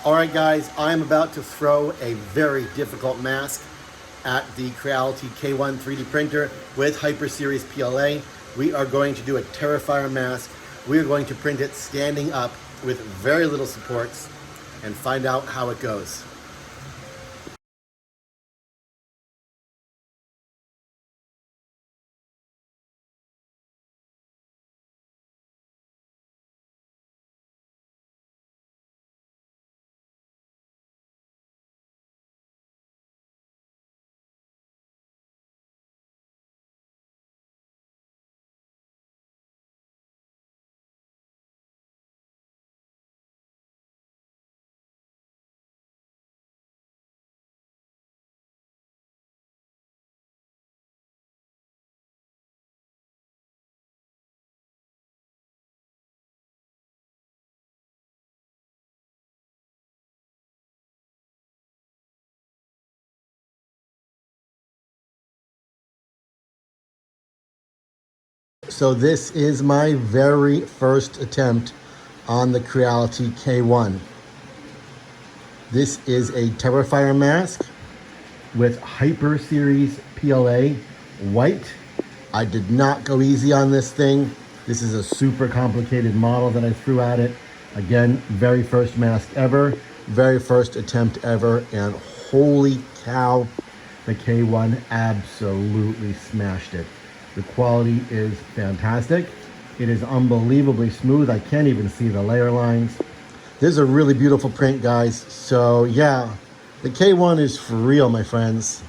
All right, guys, I'm about to throw a very difficult mask at the Creality K1 3D printer with Hyper Series PLA. We are going to do a TERRIFIER mask. We are going to print it standing up with very little supports and find out how it goes. So this is my very first attempt on the Creality K1. This is a TERRIFIER mask with Hyper Series PLA white. I did not go easy on this thing. This is a super complicated model that I threw at it. Again, very first mask ever, very first attempt ever, and holy cow, the K1 absolutely smashed it. The quality is fantastic. It is unbelievably smooth. I can't even see the layer lines. This is a really beautiful print, guys. So yeah, the K1 is for real, my friends.